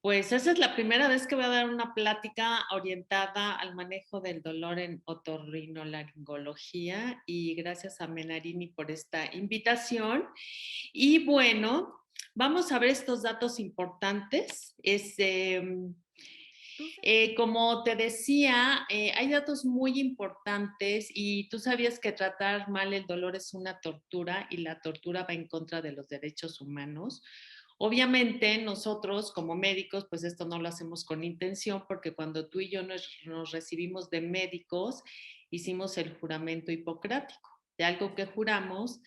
Pues esa es la primera vez que voy a dar una plática orientada al manejo del dolor en otorrinolaringología y gracias a Menarini por esta invitación. Y bueno, vamos a ver estos datos importantes. Como te decía, hay datos muy importantes y tú sabías que tratar mal el dolor es una tortura y la tortura va en contra de los derechos humanos. Obviamente nosotros como médicos, pues esto no lo hacemos con intención porque cuando tú y yo nos recibimos de médicos, hicimos el juramento hipocrático. De algo que juramos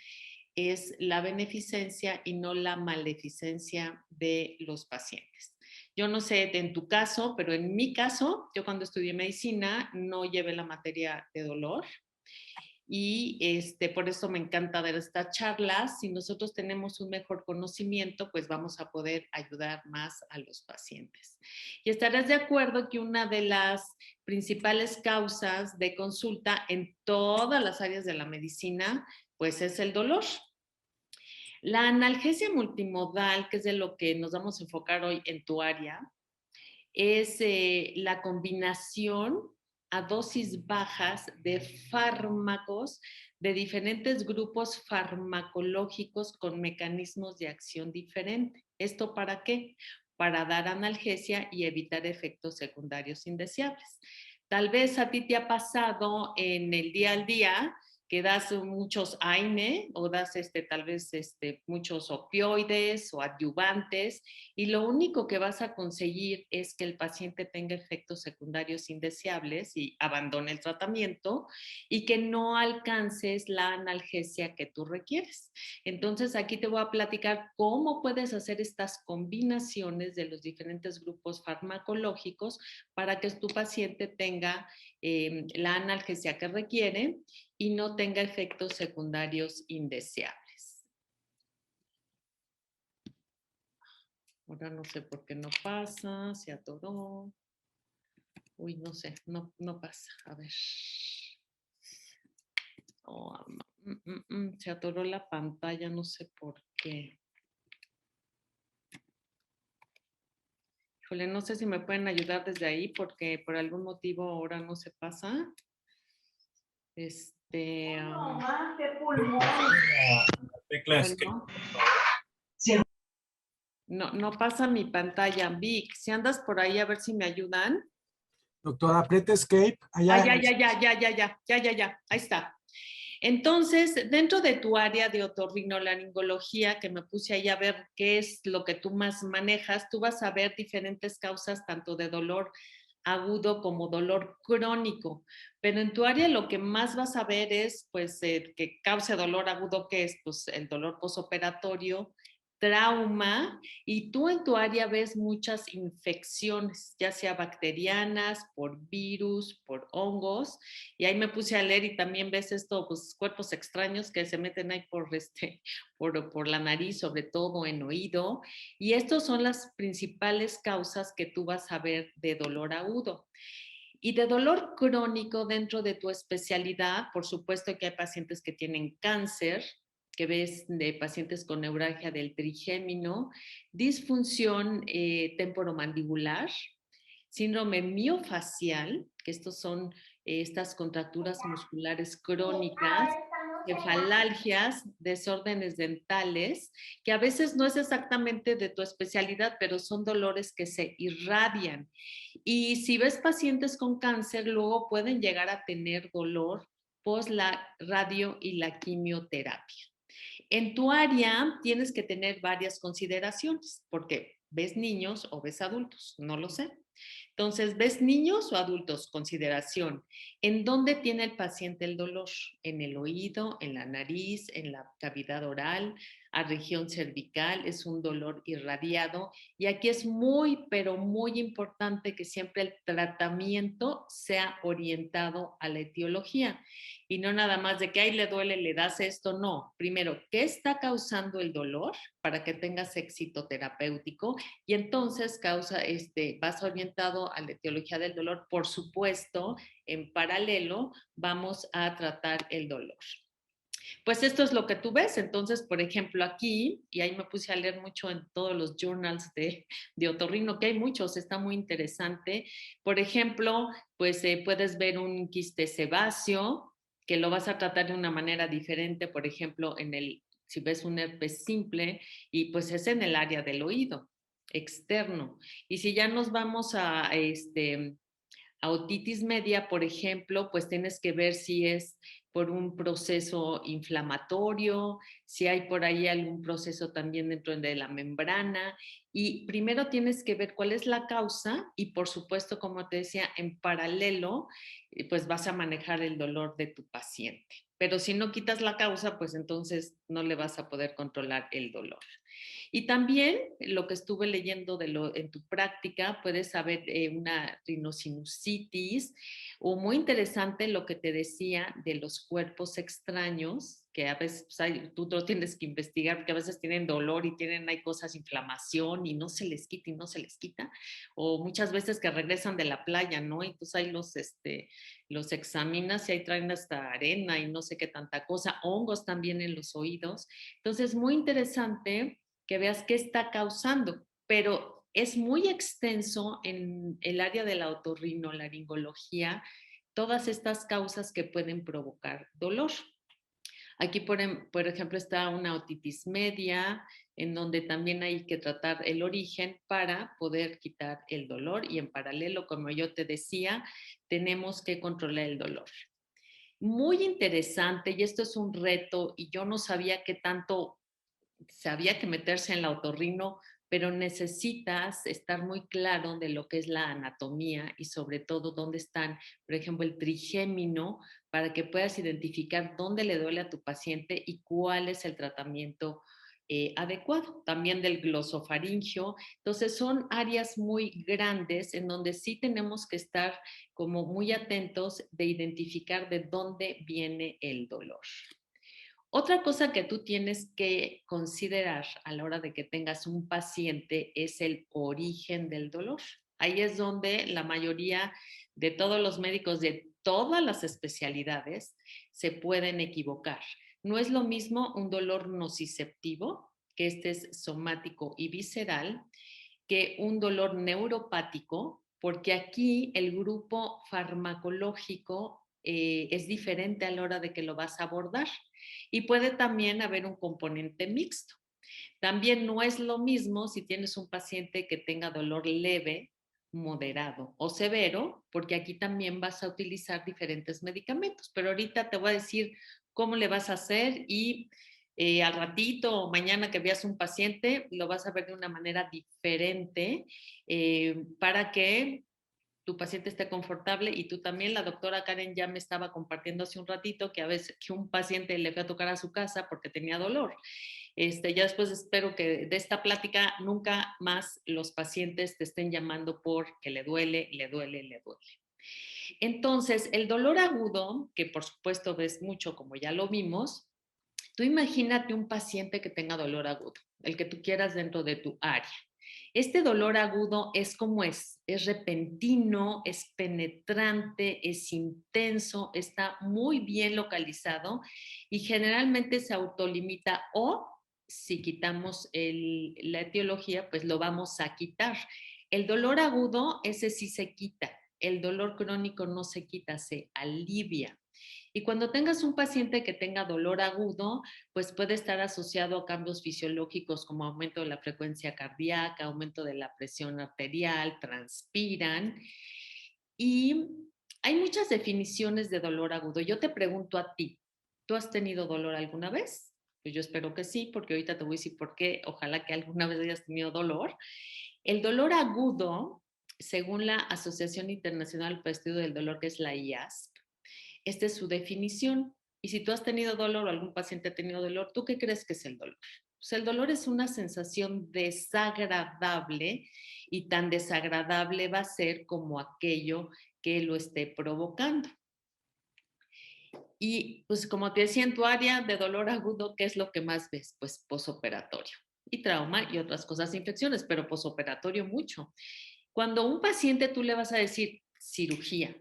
es la beneficencia y no la maleficencia de los pacientes. Yo no sé en tu caso, pero en mi caso, yo cuando estudié medicina no llevé la materia de dolor y por eso me encanta dar estas charlas. Si nosotros tenemos un mejor conocimiento, pues vamos a poder ayudar más a los pacientes. Y estarás de acuerdo que una de las principales causas de consulta en todas las áreas de la medicina, pues es el dolor. La analgesia multimodal, que es de lo que nos vamos a enfocar hoy en tu área, es la combinación a dosis bajas de fármacos de diferentes grupos farmacológicos con mecanismos de acción diferente. ¿Esto para qué? Para dar analgesia y evitar efectos secundarios indeseables. Tal vez a ti te ha pasado en el día al día que das muchos AINE o das tal vez muchos opioides o adyuvantes y lo único que vas a conseguir es que el paciente tenga efectos secundarios indeseables y abandone el tratamiento y que no alcances la analgesia que tú requieres. Entonces aquí te voy a platicar cómo puedes hacer estas combinaciones de los diferentes grupos farmacológicos para que tu paciente tenga la analgesia que requiere y no tenga efectos secundarios indeseables. Ahora no sé por qué no pasa, se atoró. Uy, no sé, no pasa. A ver. Oh, se atoró la pantalla, no sé por qué. Híjole, no sé si me pueden ayudar desde ahí porque por algún motivo ahora no se pasa. No más, qué pulmón. Bueno, no pasa mi pantalla. Vic, si andas por ahí a ver si me ayudan. Doctora, apriete escape. Allá. Ya. Ahí está. Entonces, dentro de tu área de otorrinolaringología, que me puse ahí a ver qué es lo que tú más manejas, tú vas a ver diferentes causas tanto de dolor agudo como dolor crónico. Pero en tu área lo que más vas a ver es, pues, que cause dolor agudo, que es, pues, el dolor posoperatorio, trauma, y tú en tu área ves muchas infecciones, ya sea bacterianas, por virus, por hongos, y ahí me puse a leer y también ves esto, pues cuerpos extraños que se meten ahí por la nariz, sobre todo en oído, y estas son las principales causas que tú vas a ver de dolor agudo. Y de dolor crónico dentro de tu especialidad, por supuesto que hay pacientes que tienen cáncer, que ves de pacientes con neuralgia del trigémino, disfunción temporomandibular, síndrome miofacial, que estos son estas contracturas musculares crónicas, cefalalgias, desórdenes dentales, que a veces no es exactamente de tu especialidad, pero son dolores que se irradian. Y si ves pacientes con cáncer, luego pueden llegar a tener dolor post la radio y la quimioterapia. En tu área tienes que tener varias consideraciones, porque ves niños o ves adultos, no lo sé. Entonces, ¿ves niños o adultos? Consideración. ¿En dónde tiene el paciente el dolor? ¿En el oído, en la nariz, en la cavidad oral, a región cervical? Es un dolor irradiado. Y aquí es muy, pero muy importante que siempre el tratamiento sea orientado a la etiología y no nada más de que ahí le duele, le das esto, no. Primero, ¿qué está causando el dolor para que tengas éxito terapéutico? Y entonces vas orientado a la etiología del dolor. Por supuesto, en paralelo vamos a tratar el dolor. Pues esto es lo que tú ves. Entonces, por ejemplo, aquí, y ahí me puse a leer mucho en todos los journals de otorrino, que hay muchos, está muy interesante. Por ejemplo, pues puedes ver un quiste sebáceo, que lo vas a tratar de una manera diferente, por ejemplo, si ves un herpes simple, y pues es en el área del oído externo. Y si ya nos vamos a otitis media, por ejemplo, pues tienes que ver si es por un proceso inflamatorio, si hay por ahí algún proceso también dentro de la membrana. Y primero tienes que ver cuál es la causa y por supuesto, como te decía, en paralelo, pues vas a manejar el dolor de tu paciente. Pero si no quitas la causa, pues entonces no le vas a poder controlar el dolor. Y también lo que estuve leyendo en tu práctica, puedes saber una rinosinusitis o muy interesante lo que te decía de los cuerpos extraños, que a veces pues, tú lo tienes que investigar porque a veces tienen dolor y hay cosas, inflamación y no se les quita y no se les quita. O muchas veces que regresan de la playa, ¿no? Y entonces ahí los examinas y ahí traen hasta arena y no sé qué tanta cosa, hongos también en los oídos. Entonces, muy interesante que veas qué está causando, pero es muy extenso en el área de la otorrinolaringología todas estas causas que pueden provocar dolor. Aquí, por ejemplo, está una otitis media, en donde también hay que tratar el origen para poder quitar el dolor y en paralelo, como yo te decía, tenemos que controlar el dolor. Muy interesante, y esto es un reto, y yo no sabía qué tanto sabía que meterse en la otorrino, pero necesitas estar muy claro de lo que es la anatomía y sobre todo dónde están, por ejemplo, el trigémino, para que puedas identificar dónde le duele a tu paciente y cuál es el tratamiento adecuado. También del glosofaringio. Entonces, son áreas muy grandes en donde sí tenemos que estar como muy atentos de identificar de dónde viene el dolor. Otra cosa que tú tienes que considerar a la hora de que tengas un paciente es el origen del dolor. Ahí es donde la mayoría de todos los médicos de todas las especialidades se pueden equivocar. No es lo mismo un dolor nociceptivo, que este es somático y visceral, que un dolor neuropático, porque aquí el grupo farmacológico es diferente a la hora de que lo vas a abordar y puede también haber un componente mixto. También no es lo mismo si tienes un paciente que tenga dolor leve, moderado o severo, porque aquí también vas a utilizar diferentes medicamentos. Pero ahorita te voy a decir cómo le vas a hacer y al ratito o mañana que veas un paciente, lo vas a ver de una manera diferente para que tu paciente esté confortable y tú también. La doctora Karen ya me estaba compartiendo hace un ratito que a veces que un paciente le fue a tocar a su casa porque tenía dolor. Ya después espero que de esta plática nunca más los pacientes te estén llamando porque le duele, le duele, le duele. Entonces, el dolor agudo, que por supuesto ves mucho como ya lo vimos, tú imagínate un paciente que tenga dolor agudo, el que tú quieras dentro de tu área. Este dolor agudo es como es repentino, es penetrante, es intenso, está muy bien localizado y generalmente se autolimita o si quitamos la etiología, pues lo vamos a quitar. El dolor agudo, ese sí se quita. El dolor crónico no se quita, se alivia. Y cuando tengas un paciente que tenga dolor agudo, pues puede estar asociado a cambios fisiológicos como aumento de la frecuencia cardíaca, aumento de la presión arterial, transpiran. Y hay muchas definiciones de dolor agudo. Yo te pregunto a ti, ¿tú has tenido dolor alguna vez? Pues yo espero que sí, porque ahorita te voy a decir por qué. Ojalá que alguna vez hayas tenido dolor. El dolor agudo, según la Asociación Internacional para el Estudio del Dolor, que es la IASP, esta es su definición. Y si tú has tenido dolor o algún paciente ha tenido dolor, ¿tú qué crees que es el dolor? Pues el dolor es una sensación desagradable y tan desagradable va a ser como aquello que lo esté provocando. Y pues como te decía, en tu área de dolor agudo, ¿qué es lo que más ves? Pues posoperatorio y trauma y otras cosas, infecciones, pero posoperatorio mucho. Cuando a un paciente tú le vas a decir cirugía,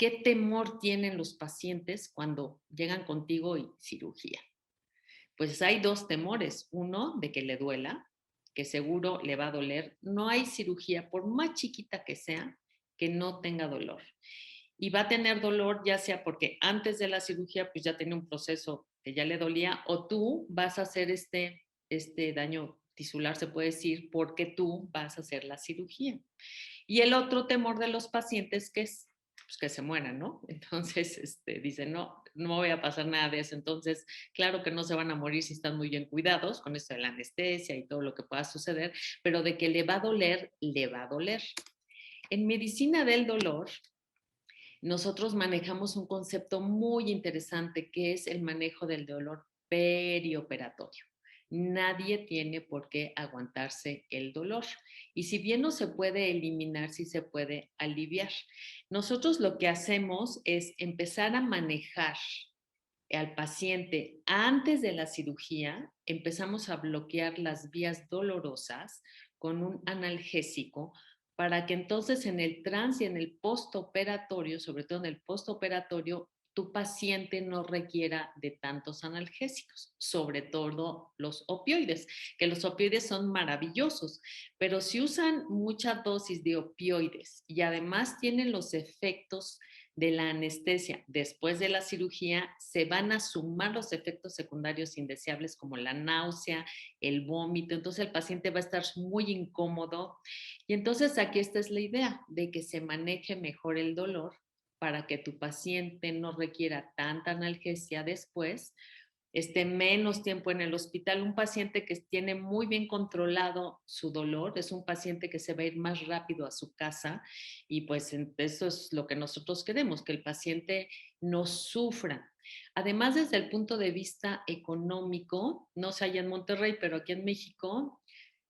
¿Qué temor tienen los pacientes cuando llegan contigo y cirugía? Pues hay dos temores. Uno, de que le duela, que seguro le va a doler. No hay cirugía, por más chiquita que sea, que no tenga dolor. Y va a tener dolor ya sea porque antes de la cirugía pues ya tenía un proceso que ya le dolía, o tú vas a hacer este daño tisular, se puede decir, porque tú vas a hacer la cirugía. Y el otro temor de los pacientes que es pues, que se mueran, ¿no? Entonces, dicen, no, no voy a pasar nada de eso. Entonces, claro que no se van a morir si están muy bien cuidados con esto de la anestesia y todo lo que pueda suceder, pero de que le va a doler, le va a doler. En medicina del dolor, nosotros manejamos un concepto muy interesante que es el manejo del dolor perioperatorio. Nadie tiene por qué aguantarse el dolor. Y si bien no se puede eliminar, sí se puede aliviar. Nosotros lo que hacemos es empezar a manejar al paciente antes de la cirugía, empezamos a bloquear las vías dolorosas con un analgésico para que entonces en el trans y en el postoperatorio, sobre todo en el postoperatorio, tu paciente no requiera de tantos analgésicos, sobre todo los opioides, que los opioides son maravillosos, pero si usan mucha dosis de opioides y además tienen los efectos de la anestesia después de la cirugía, se van a sumar los efectos secundarios indeseables como la náusea, el vómito, entonces el paciente va a estar muy incómodo y entonces aquí esta es la idea de que se maneje mejor el dolor para que tu paciente no requiera tanta analgesia después, esté menos tiempo en el hospital. Un paciente que tiene muy bien controlado su dolor es un paciente que se va a ir más rápido a su casa y pues eso es lo que nosotros queremos, que el paciente no sufra. Además, desde el punto de vista económico, no sé allá en Monterrey, pero aquí en México,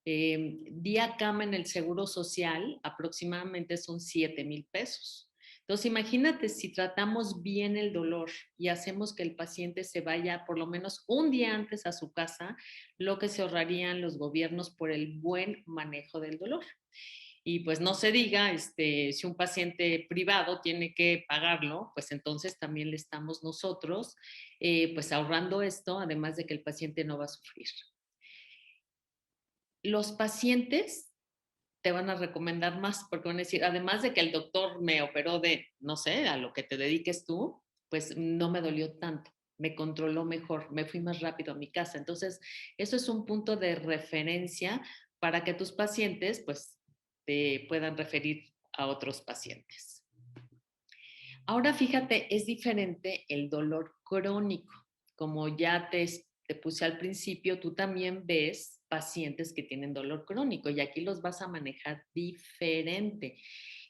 día cama en el Seguro Social aproximadamente son 7,000 pesos. Entonces, imagínate si tratamos bien el dolor y hacemos que el paciente se vaya por lo menos un día antes a su casa, lo que se ahorrarían los gobiernos por el buen manejo del dolor. Y pues no se diga, si un paciente privado tiene que pagarlo, pues entonces también le estamos nosotros pues ahorrando esto, además de que el paciente no va a sufrir. Los pacientes te van a recomendar más, porque van a decir, además de que el doctor me operó de, no sé, a lo que te dediques tú, pues no me dolió tanto, me controló mejor, me fui más rápido a mi casa. Entonces, eso es un punto de referencia para que tus pacientes, pues, te puedan referir a otros pacientes. Ahora, fíjate, es diferente el dolor crónico. Como ya te puse al principio, tú también ves pacientes que tienen dolor crónico y aquí los vas a manejar diferente.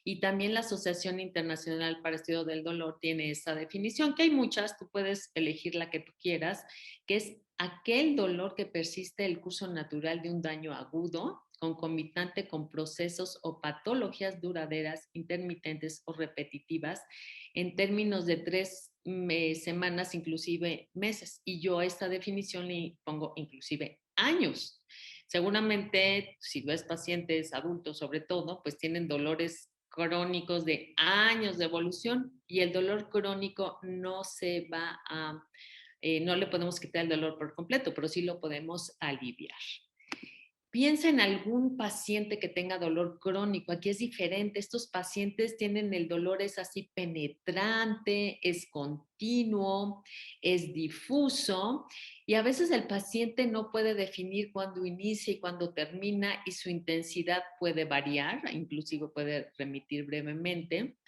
Y también la Asociación Internacional para Estudio del Dolor tiene esa definición, que hay muchas, tú puedes elegir la que tú quieras, que es aquel dolor que persiste el curso natural de un daño agudo, concomitante con procesos o patologías duraderas, intermitentes o repetitivas, en términos de 3 semanas, inclusive meses. Y yo a esta definición le pongo inclusive años. Seguramente, si ves pacientes adultos sobre todo, pues tienen dolores crónicos de años de evolución y el dolor crónico no se va a, no le podemos quitar el dolor por completo, pero sí lo podemos aliviar. Piensa en algún paciente que tenga dolor crónico. Aquí es diferente. Estos pacientes tienen el dolor es así penetrante, es continuo, es difuso y a veces el paciente no puede definir cuándo inicia y cuándo termina y su intensidad puede variar, inclusive puede remitir brevemente.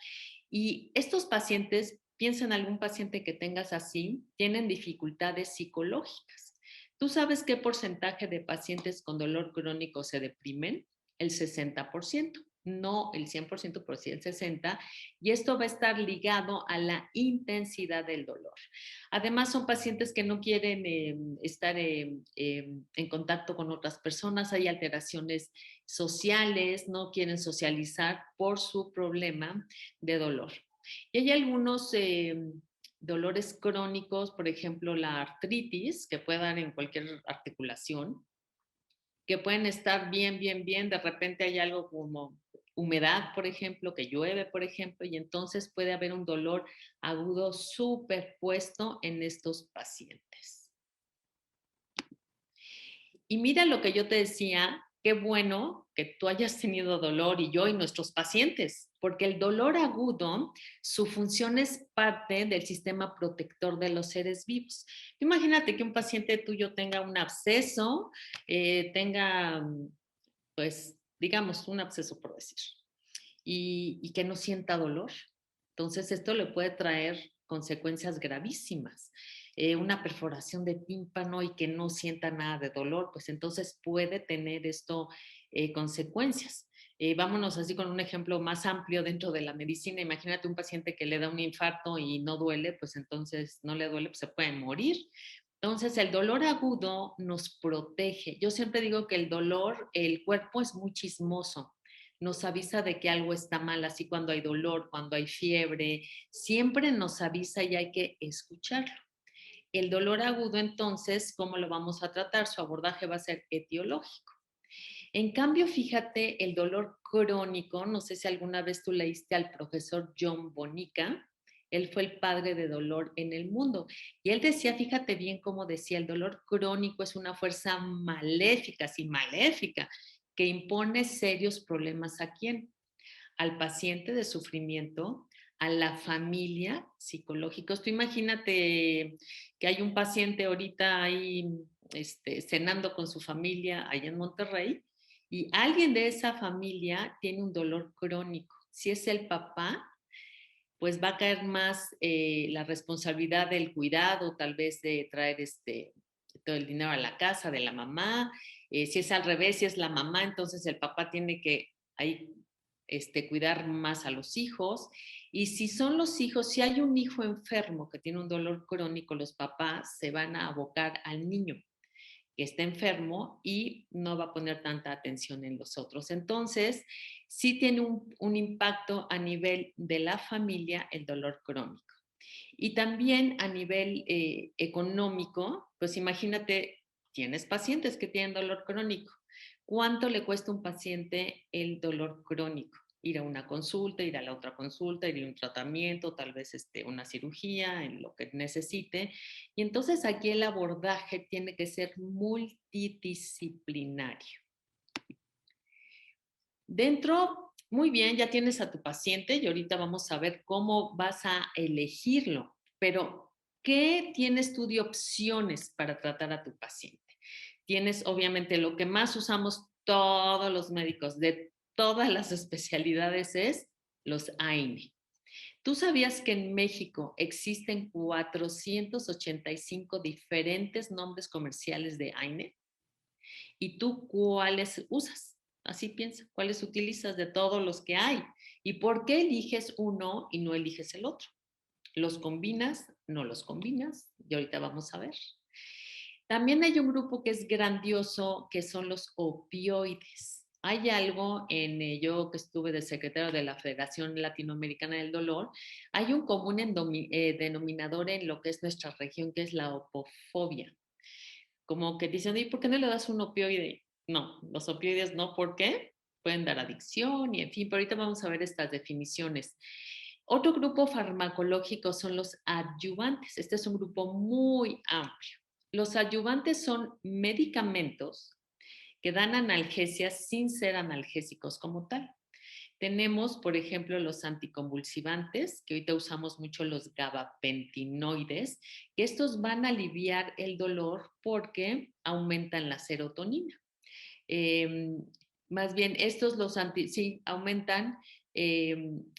Y estos pacientes, piensa en algún paciente que tengas así, tienen dificultades psicológicas. ¿Tú sabes qué porcentaje de pacientes con dolor crónico se deprimen? El 60%, no el 100%, pero sí el 60%, y esto va a estar ligado a la intensidad del dolor. Además, son pacientes que no quieren estar en contacto con otras personas, hay alteraciones sociales, no quieren socializar por su problema de dolor. Y hay algunos dolores crónicos, por ejemplo, la artritis, que puede dar en cualquier articulación, que pueden estar bien, bien, bien, de repente hay algo como humedad, por ejemplo, que llueve, por ejemplo, y entonces puede haber un dolor agudo superpuesto en estos pacientes. Y mira lo que yo te decía, qué bueno que tú hayas tenido dolor y yo y nuestros pacientes, porque el dolor agudo, su función es parte del sistema protector de los seres vivos. Imagínate que un paciente tuyo tenga un absceso, tenga, pues, digamos, un absceso por decir, y que no sienta dolor. Entonces, esto le puede traer consecuencias gravísimas. Una perforación de tímpano y que no sienta nada de dolor, pues entonces puede tener esto consecuencias. Vámonos así con un ejemplo más amplio dentro de la medicina. Imagínate un paciente que le da un infarto y no duele, pues entonces no le duele, pues se puede morir. Entonces, el dolor agudo nos protege. Yo siempre digo que el dolor, el cuerpo es muy chismoso, nos avisa de que algo está mal, así cuando hay dolor, cuando hay fiebre, siempre nos avisa y hay que escucharlo. El dolor agudo, entonces, ¿cómo lo vamos a tratar? Su abordaje va a ser etiológico. En cambio, fíjate, el dolor crónico, no sé si alguna vez tú leíste al profesor John Bonica, él fue el padre de dolor en el mundo. Y él decía, fíjate bien cómo decía, el dolor crónico es una fuerza maléfica, sí, maléfica, que impone serios problemas a quién, al paciente de sufrimiento, a la familia psicológicos. Tú imagínate que hay un paciente ahorita ahí cenando con su familia allá en Monterrey y alguien de esa familia tiene un dolor crónico. Si es el papá, pues va a caer más la responsabilidad del cuidado, tal vez de traer todo el dinero a la casa de la mamá. Si es al revés, si es la mamá, entonces el papá tiene que ahí cuidar más a los hijos. Y si son los hijos, si hay un hijo enfermo que tiene un dolor crónico, los papás se van a abocar al niño que está enfermo y no va a poner tanta atención en los otros. Entonces, sí tiene un impacto a nivel de la familia el dolor crónico. Y también a nivel económico, pues imagínate, tienes pacientes que tienen dolor crónico. ¿Cuánto le cuesta a un paciente el dolor crónico? Ir a una consulta, ir a la otra consulta, ir a un tratamiento, tal vez una cirugía, en lo que necesite. Y entonces aquí el abordaje tiene que ser multidisciplinario. Dentro, muy bien, ya tienes a tu paciente y ahorita vamos a ver cómo vas a elegirlo, pero ¿qué tienes tú de opciones para tratar a tu paciente? Tienes obviamente lo que más usamos todos los médicos de todas las especialidades es los AINE. ¿Tú sabías que en México existen 485 diferentes nombres comerciales de AINE? ¿Y tú cuáles usas? Así piensa, ¿cuáles utilizas de todos los que hay? ¿Y por qué eliges uno y no eliges el otro? ¿Los combinas? ¿No los combinas? Y ahorita vamos a ver. También hay un grupo que es grandioso, que son los opioides. Hay algo yo que estuve de secretario de la Federación Latinoamericana del Dolor, hay un común denominador en lo que es nuestra región, que es la opofobia. Como que dicen, ¿y por qué no le das un opioide? No, los opioides no, ¿por qué? Pueden dar adicción y en fin, pero ahorita vamos a ver estas definiciones. Otro grupo farmacológico son los adyuvantes. Este es un grupo muy amplio. Los adyuvantes son medicamentos que dan analgesias sin ser analgésicos como tal. Tenemos, por ejemplo, los anticonvulsivantes, que ahorita usamos mucho los gabapentinoides, que estos van a aliviar el dolor porque aumentan la serotonina. Eh, Más bien, estos sí, aumentan,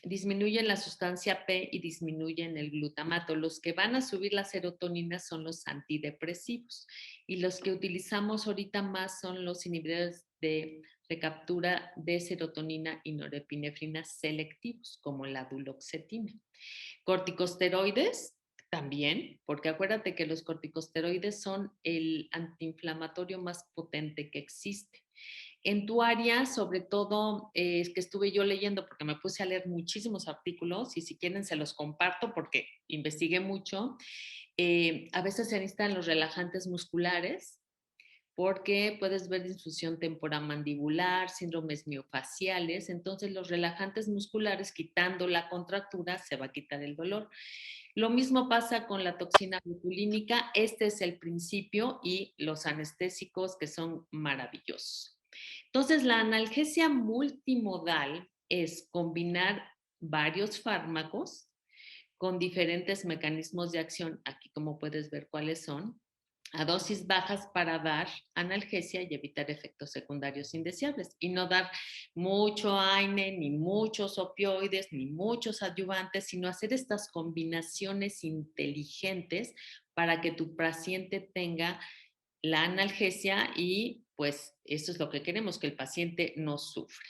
disminuyen la sustancia P y disminuyen el glutamato. Los que van a subir la serotonina son los antidepresivos y los que utilizamos ahorita más son los inhibidores de recaptura de serotonina y norepinefrina selectivos, como la duloxetina. Corticosteroides, también, porque acuérdate que los corticosteroides son el antiinflamatorio más potente que existe. En tu área, sobre todo, es que estuve yo leyendo porque me puse a leer muchísimos artículos y si quieren se los comparto porque investigué mucho. A veces se necesitan los relajantes musculares, porque puedes ver disfunción temporomandibular, síndromes miofaciales. Entonces, los relajantes musculares, quitando la contractura, se va a quitar el dolor. Lo mismo pasa con la toxina botulínica. Este es el principio y los anestésicos que son maravillosos. Entonces, la analgesia multimodal es combinar varios fármacos con diferentes mecanismos de acción, aquí como puedes ver cuáles son, a dosis bajas para dar analgesia y evitar efectos secundarios indeseables y no dar mucho AINE, ni muchos opioides, ni muchos adyuvantes, sino hacer estas combinaciones inteligentes para que tu paciente tenga la analgesia y pues eso es lo que queremos, que el paciente no sufra.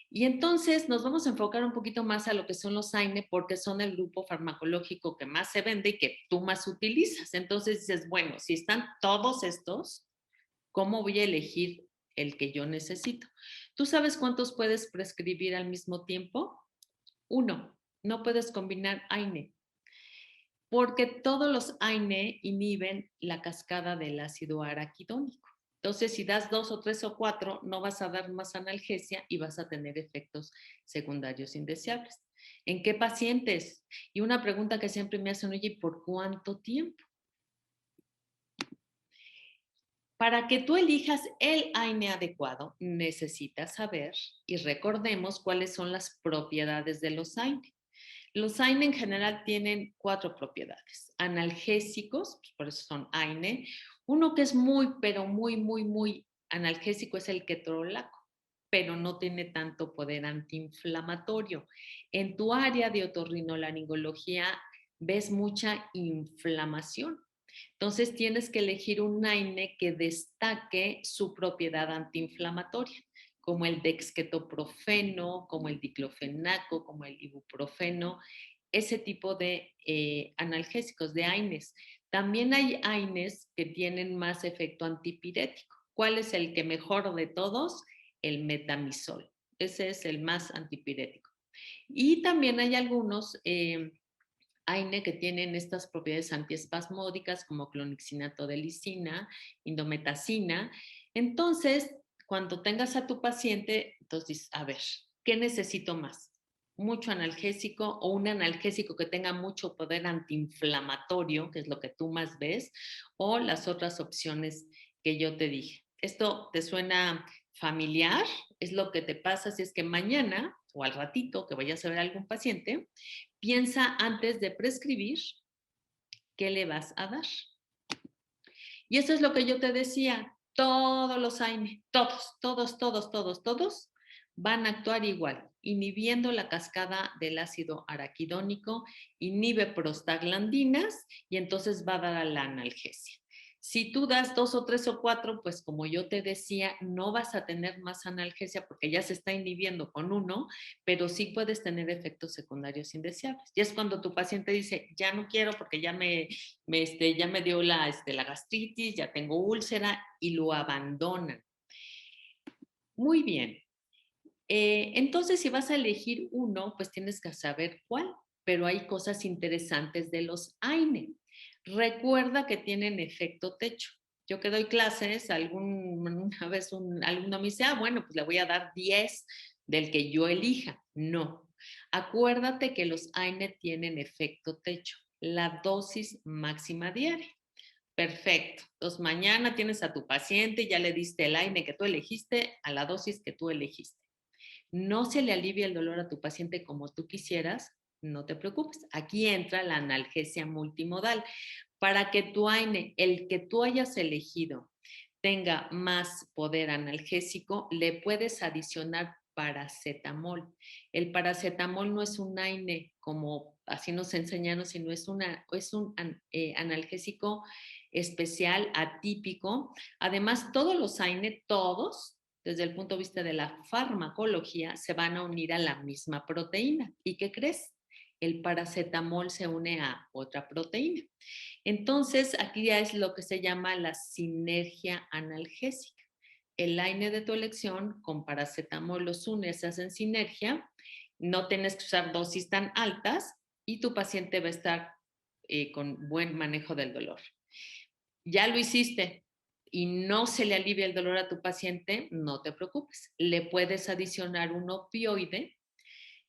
Y entonces nos vamos a enfocar un poquito más a lo que son los AINE porque son el grupo farmacológico que más se vende y que tú más utilizas. Entonces dices, bueno, si están todos estos, ¿cómo voy a elegir el que yo necesito? ¿Tú sabes cuántos puedes prescribir al mismo tiempo? 1. No puedes combinar AINE porque todos los AINE inhiben la cascada del ácido araquidónico. Entonces, si das 2 o 3 o 4, no vas a dar más analgesia y vas a tener efectos secundarios indeseables. ¿En qué pacientes? Y una pregunta que siempre me hacen, oye, ¿por cuánto tiempo? Para que tú elijas el AINE adecuado, necesitas saber y recordemos cuáles son las propiedades de los AINE. Los AINE en general tienen 4 propiedades. Analgésicos, pues por eso son AINE. Uno que es muy, pero muy analgésico es el ketorolaco, pero no tiene tanto poder antiinflamatorio. En tu área de otorrinolaringología ves mucha inflamación. Entonces tienes que elegir un AINE que destaque su propiedad antiinflamatoria, como el dexketoprofeno, como el diclofenaco, como el ibuprofeno, ese tipo de analgésicos, de AINES. También hay AINES que tienen más efecto antipirético. ¿Cuál es el que mejor de todos? El metamizol. Ese es el más antipirético. Y también hay algunos AINE que tienen estas propiedades antiespasmódicas como clonixinato de lisina, indometacina. Entonces, cuando tengas a tu paciente, entonces dices, a ver, ¿qué necesito más? ¿Mucho analgésico o un analgésico que tenga mucho poder antiinflamatorio, que es lo que tú más ves, o las otras opciones que yo te dije? ¿Esto te suena familiar? Es lo que te pasa si es que mañana o al ratito que vayas a ver a algún paciente, piensa antes de prescribir qué le vas a dar. Y eso es lo que yo te decía, todos los AINE, todos van a actuar igual, inhibiendo la cascada del ácido araquidónico, inhibe prostaglandinas y entonces va a dar a la analgesia. Si tú das 2 o 3 o 4, pues como yo te decía, no vas a tener más analgesia porque ya se está inhibiendo con uno, pero sí puedes tener efectos secundarios indeseables. Y es cuando tu paciente dice, ya no quiero porque ya me dio la gastritis, ya tengo úlcera y lo abandonan. Muy bien. Entonces, si vas a elegir uno, pues tienes que saber cuál, pero hay cosas interesantes de los AINE. Recuerda que tienen efecto techo. Yo que doy clases, una vez un alumno me dice, bueno, pues le voy a dar 10 del que yo elija. No. Acuérdate que los AINE tienen efecto techo, la dosis máxima diaria. Perfecto. Entonces, mañana tienes a tu paciente, ya le diste el AINE que tú elegiste a la dosis que tú elegiste. No se le alivia el dolor a tu paciente como tú quisieras, no te preocupes. Aquí entra la analgesia multimodal. Para que tu AINE, el que tú hayas elegido, tenga más poder analgésico, le puedes adicionar paracetamol. El paracetamol no es un AINE como así nos enseñaron, sino es un analgésico especial, atípico. Además, todos los AINE, todos, desde el punto de vista de la farmacología, se van a unir a la misma proteína. ¿Y qué crees? El paracetamol se une a otra proteína. Entonces, aquí ya es lo que se llama la sinergia analgésica. El AINE de tu elección con paracetamol los unes, se hacen sinergia, no tienes que usar dosis tan altas y tu paciente va a estar con buen manejo del dolor. Ya lo hiciste, y no se le alivia el dolor a tu paciente, no te preocupes. Le puedes adicionar un opioide,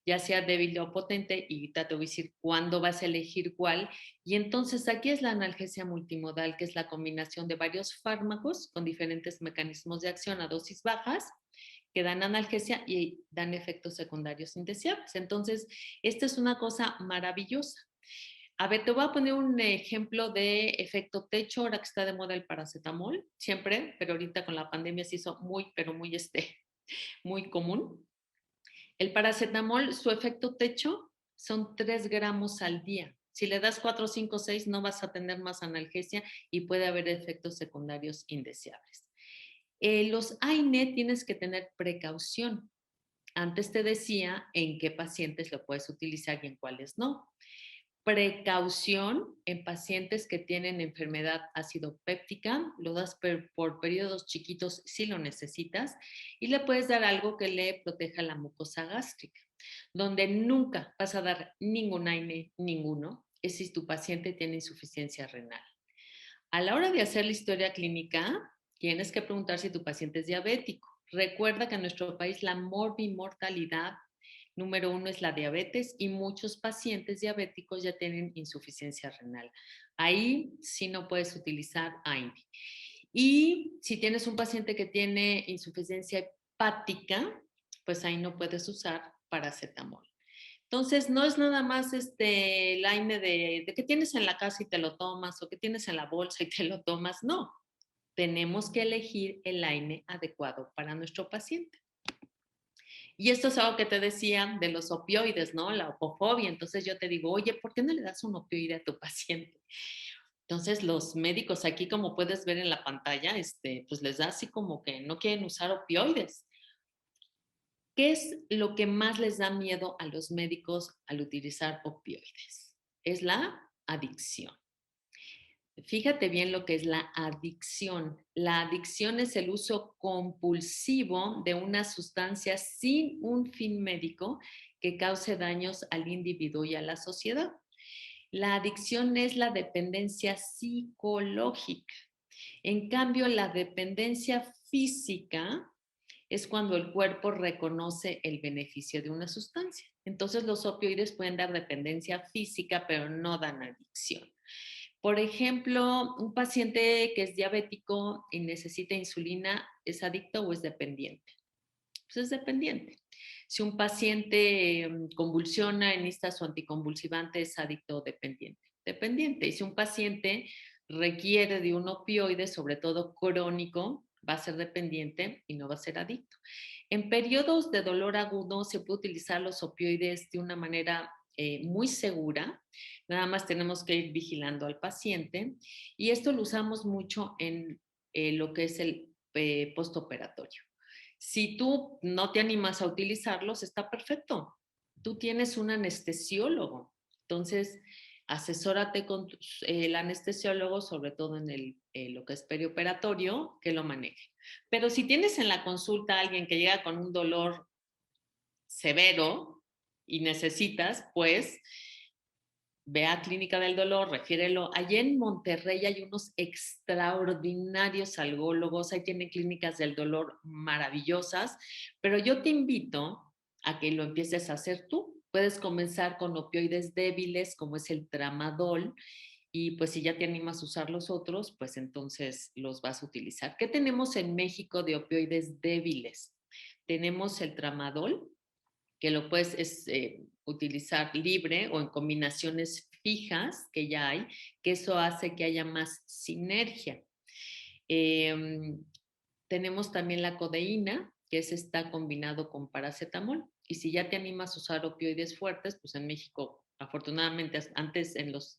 ya sea débil o potente, y ahorita te voy a decir cuándo vas a elegir cuál. Y entonces aquí es la analgesia multimodal, que es la combinación de varios fármacos con diferentes mecanismos de acción a dosis bajas, que dan analgesia y dan efectos secundarios indeseables. Entonces, esta es una cosa maravillosa. A ver, te voy a poner un ejemplo de efecto techo, ahora que está de moda el paracetamol, siempre, pero ahorita con la pandemia se hizo muy, pero muy, muy común. El paracetamol, su efecto techo son 3 gramos al día. Si le das 4, 5, 6, no vas a tener más analgesia y puede haber efectos secundarios indeseables. Los AINE tienes que tener precaución. Antes te decía en qué pacientes lo puedes utilizar y en cuáles no. Precaución en pacientes que tienen enfermedad ácido péptica, lo das por periodos chiquitos si lo necesitas y le puedes dar algo que le proteja la mucosa gástrica. Donde nunca vas a dar ningún AINE, ninguno, es si tu paciente tiene insuficiencia renal. A la hora de hacer la historia clínica, tienes que preguntar si tu paciente es diabético. Recuerda que en nuestro país la morbimortalidad número 1 es la diabetes y muchos pacientes diabéticos ya tienen insuficiencia renal. Ahí sí no puedes utilizar AINE. Y si tienes un paciente que tiene insuficiencia hepática, pues ahí no puedes usar paracetamol. Entonces, no es nada más el AINE de que tienes en la casa y te lo tomas o que tienes en la bolsa y te lo tomas. No, tenemos que elegir el AINE adecuado para nuestro paciente. Y esto es algo que te decía de los opioides, ¿no? La opofobia. Entonces yo te digo, oye, ¿por qué no le das un opioide a tu paciente? Entonces los médicos aquí, como puedes ver en la pantalla, pues les da así como que no quieren usar opioides. ¿Qué es lo que más les da miedo a los médicos al utilizar opioides? Es la adicción. Fíjate bien lo que es la adicción. La adicción es el uso compulsivo de una sustancia sin un fin médico que cause daños al individuo y a la sociedad. La adicción es la dependencia psicológica. En cambio, la dependencia física es cuando el cuerpo reconoce el beneficio de una sustancia. Entonces, los opioides pueden dar dependencia física, pero no dan adicción. Por ejemplo, un paciente que es diabético y necesita insulina, ¿es adicto o es dependiente? Pues es dependiente. Si un paciente convulsiona y necesita su anticonvulsivante, ¿es adicto o dependiente? Dependiente. Y si un paciente requiere de un opioide, sobre todo crónico, va a ser dependiente y no va a ser adicto. En periodos de dolor agudo se puede utilizar los opioides de una manera muy segura. Nada más tenemos que ir vigilando al paciente y esto lo usamos mucho en lo que es el postoperatorio. Si tú no te animas a utilizarlos, está perfecto. Tú tienes un anestesiólogo, entonces asesórate con el anestesiólogo, sobre todo en lo que es perioperatorio, que lo maneje. Pero si tienes en la consulta a alguien que llega con un dolor severo y necesitas, pues ve a Clínica del Dolor, refiérelo. Allí en Monterrey hay unos extraordinarios algólogos, ahí tienen clínicas del dolor maravillosas, pero yo te invito a que lo empieces a hacer tú. Puedes comenzar con opioides débiles como es el tramadol y pues si ya te animas a usar los otros, pues entonces los vas a utilizar. ¿Qué tenemos en México de opioides débiles? Tenemos el tramadol, que lo puedes utilizar libre o en combinaciones fijas que ya hay, que eso hace que haya más sinergia. Tenemos también la codeína, que está combinado con paracetamol. Y si ya te animas a usar opioides fuertes, pues en México, afortunadamente, antes,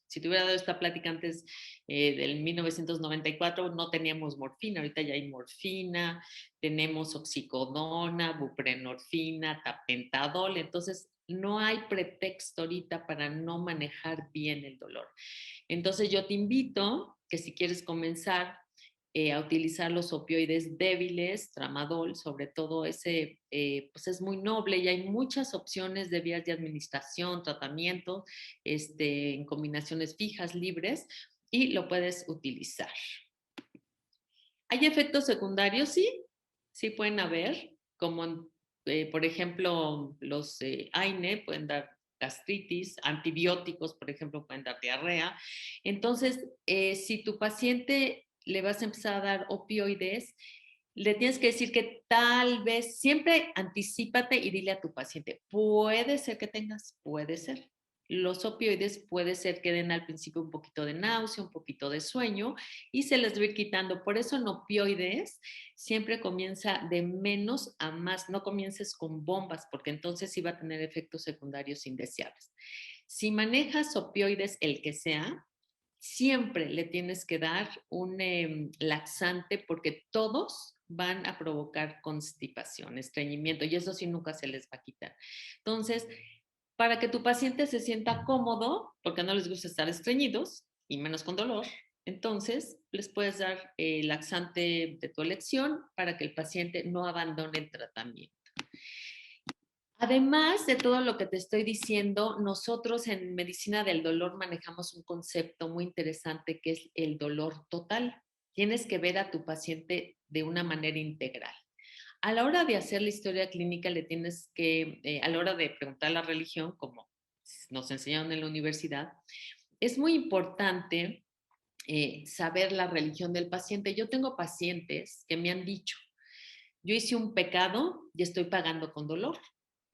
si te hubiera dado esta plática antes del 1994, no teníamos morfina. Ahorita ya hay morfina, tenemos oxicodona, buprenorfina, tapentadol. Entonces, no hay pretexto ahorita para no manejar bien el dolor. Entonces, yo te invito que si quieres comenzar a utilizar los opioides débiles, tramadol, sobre todo ese, pues es muy noble y hay muchas opciones de vías de administración, tratamiento, en combinaciones fijas, libres, y lo puedes utilizar. ¿Hay efectos secundarios? Sí, sí pueden haber, como por ejemplo los AINE pueden dar gastritis, antibióticos, por ejemplo, pueden dar diarrea. Entonces, si tu paciente le vas a empezar a dar opioides, le tienes que decir que tal vez, siempre anticípate y dile a tu paciente, puede ser que tengas, puede ser. Los opioides puede ser que den al principio un poquito de náusea, un poquito de sueño y se les va a ir quitando. Por eso en opioides siempre comienza de menos a más. No comiences con bombas porque entonces sí va a tener efectos secundarios indeseables. Si manejas opioides, el que sea, siempre le tienes que dar un laxante porque todos van a provocar constipación, estreñimiento y eso sí nunca se les va a quitar. Entonces, para que tu paciente se sienta cómodo, porque no les gusta estar estreñidos y menos con dolor, entonces les puedes dar el laxante de tu elección para que el paciente no abandone el tratamiento. Además de todo lo que te estoy diciendo, nosotros en medicina del dolor manejamos un concepto muy interesante que es el dolor total. Tienes que ver a tu paciente de una manera integral. A la hora de hacer la historia clínica le tienes que, a la hora de preguntar la religión, como nos enseñaron en la universidad, es muy importante saber la religión del paciente. Yo tengo pacientes que me han dicho, yo hice un pecado y estoy pagando con dolor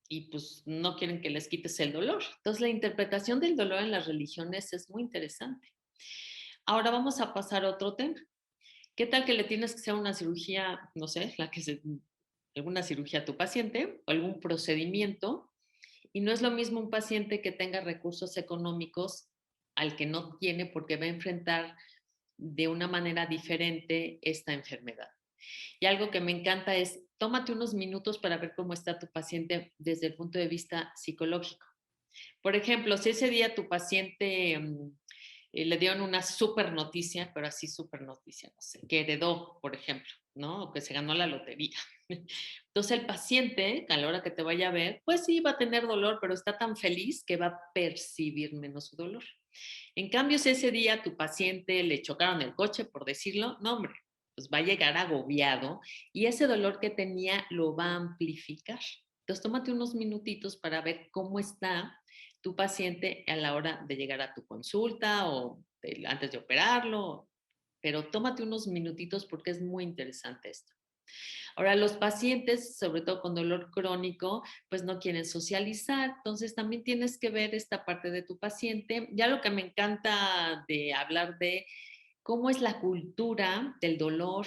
y pues no quieren que les quites el dolor. Entonces la interpretación del dolor en las religiones es muy interesante. Ahora vamos a pasar a otro tema. ¿Qué tal que le tienes que hacer una cirugía, no sé, alguna cirugía a tu paciente o algún procedimiento? Y no es lo mismo un paciente que tenga recursos económicos al que no tiene porque va a enfrentar de una manera diferente esta enfermedad. Y algo que me encanta es, tómate unos minutos para ver cómo está tu paciente desde el punto de vista psicológico. Por ejemplo, si ese día tu paciente le dieron una super noticia, pero así super noticia, no sé, que heredó, por ejemplo, ¿no? O que se ganó la lotería. Entonces el paciente, a la hora que te vaya a ver, pues sí va a tener dolor, pero está tan feliz que va a percibir menos su dolor. En cambio, si ese día a tu paciente le chocaron el coche, por decirlo, no, hombre, pues va a llegar agobiado y ese dolor que tenía lo va a amplificar. Entonces, tómate unos minutitos para ver cómo está tu paciente a la hora de llegar a tu consulta o antes de operarlo, pero tómate unos minutitos porque es muy interesante esto. Ahora, los pacientes, sobre todo con dolor crónico, pues no quieren socializar, entonces también tienes que ver esta parte de tu paciente. Ya lo que me encanta de hablar de cómo es la cultura del dolor.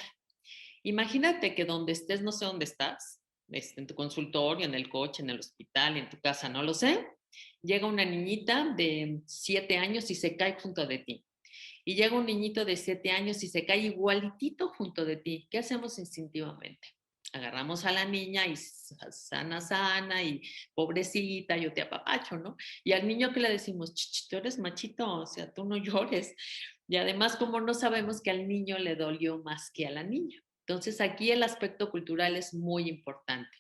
Imagínate que donde estés, no sé dónde estás, en tu consultorio, en el coche, en el hospital, en tu casa, no lo sé, llega una niñita de 7 años y se cae junto de ti. Y llega un niñito de 7 años y se cae igualitito junto de ti. ¿Qué hacemos instintivamente? Agarramos a la niña y sana, sana, y pobrecita, yo te apapacho, ¿no? Y al niño que le decimos, tú eres machito, o sea, tú no llores. Y además, como no sabemos que al niño le dolió más que a la niña. Entonces, aquí el aspecto cultural es muy importante.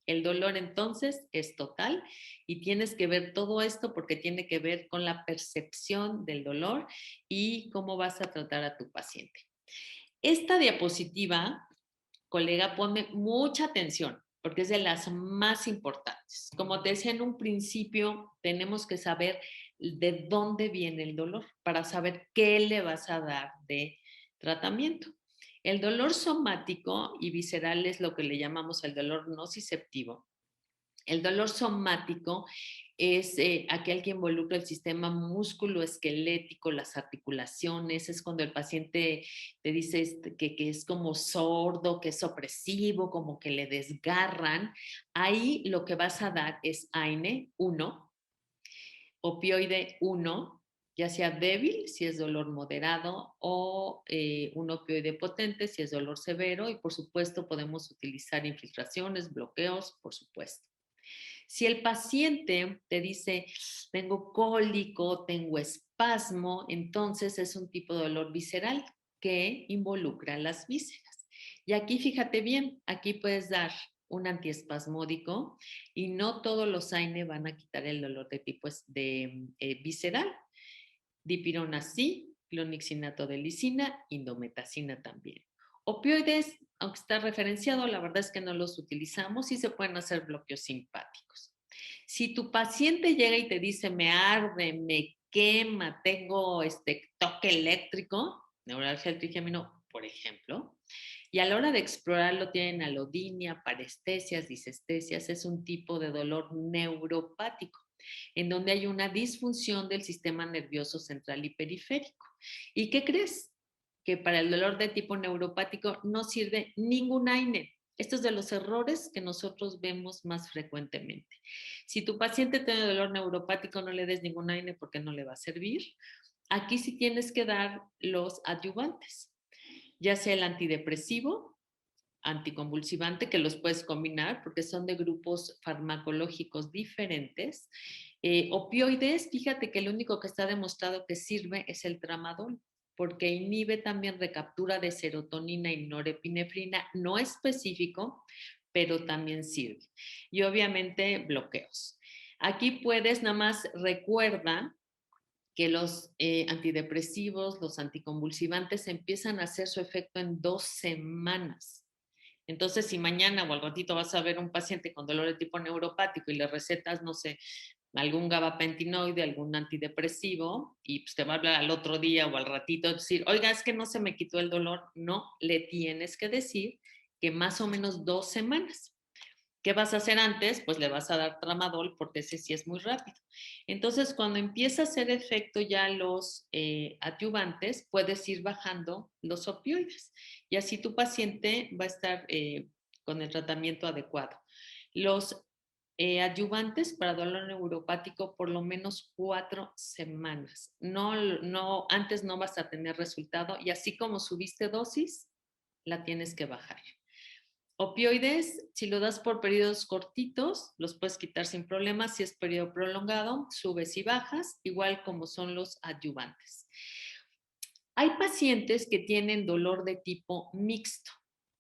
El dolor entonces es total y tienes que ver todo esto porque tiene que ver con la percepción del dolor y cómo vas a tratar a tu paciente. Esta diapositiva, colega, ponme mucha atención porque es de las más importantes. Como te decía en un principio, tenemos que saber de dónde viene el dolor para saber qué le vas a dar de tratamiento. El dolor somático y visceral es lo que le llamamos el dolor nociceptivo. El dolor somático es aquel que involucra el sistema músculo-esquelético, las articulaciones, es cuando el paciente te dice que es como sordo, que es opresivo, como que le desgarran. Ahí lo que vas a dar es AINE 1, opioide 1, ya sea débil si es dolor moderado o un opioide potente si es dolor severo y por supuesto podemos utilizar infiltraciones, bloqueos, por supuesto. Si el paciente te dice, tengo cólico, tengo espasmo, entonces es un tipo de dolor visceral que involucra las vísceras. Y aquí fíjate bien, aquí puedes dar un antiespasmódico y no todos los AINE van a quitar el dolor de tipo visceral. Dipirona sí, clonixinato de lisina, indometacina también. Opioides, aunque está referenciado, la verdad es que no los utilizamos y se pueden hacer bloqueos simpáticos. Si tu paciente llega y te dice, me arde, me quema, tengo toque eléctrico, neuralgia del trigémino, por ejemplo, y a la hora de explorarlo tienen alodinia, parestesias, disestesias, es un tipo de dolor neuropático, en donde hay una disfunción del sistema nervioso central y periférico. ¿Y qué crees? Que para el dolor de tipo neuropático no sirve ningún AINE. Esto es de los errores que nosotros vemos más frecuentemente. Si tu paciente tiene dolor neuropático, no le des ningún AINE porque no le va a servir. Aquí sí tienes que dar los adyuvantes, ya sea el antidepresivo, anticonvulsivante, que los puedes combinar porque son de grupos farmacológicos diferentes. Opioides, fíjate que lo único que está demostrado que sirve es el tramadol, porque inhibe también recaptura de serotonina y norepinefrina, no específico, pero también sirve. Y obviamente bloqueos. Aquí puedes, nada más recuerda que los antidepresivos, los anticonvulsivantes empiezan a hacer su efecto en 2 semanas. Entonces, si mañana o al ratito vas a ver un paciente con dolor de tipo neuropático y le recetas, no sé, algún gabapentinoide, algún antidepresivo, y pues te va a hablar al otro día o al ratito, decir, oiga, es que no se me quitó el dolor. No, le tienes que decir que más o menos 2 semanas. ¿Qué vas a hacer antes? Pues le vas a dar tramadol porque ese sí es muy rápido. Entonces, cuando empieza a hacer efecto ya los adyuvantes, puedes ir bajando los opioides y así tu paciente va a estar con el tratamiento adecuado. Los adyuvantes para dolor neuropático por lo menos 4 semanas. No, antes no vas a tener resultado y así como subiste dosis, la tienes que bajar. Opioides, si lo das por periodos cortitos, los puedes quitar sin problemas. Si es periodo prolongado, subes y bajas, igual como son los adyuvantes. Hay pacientes que tienen dolor de tipo mixto.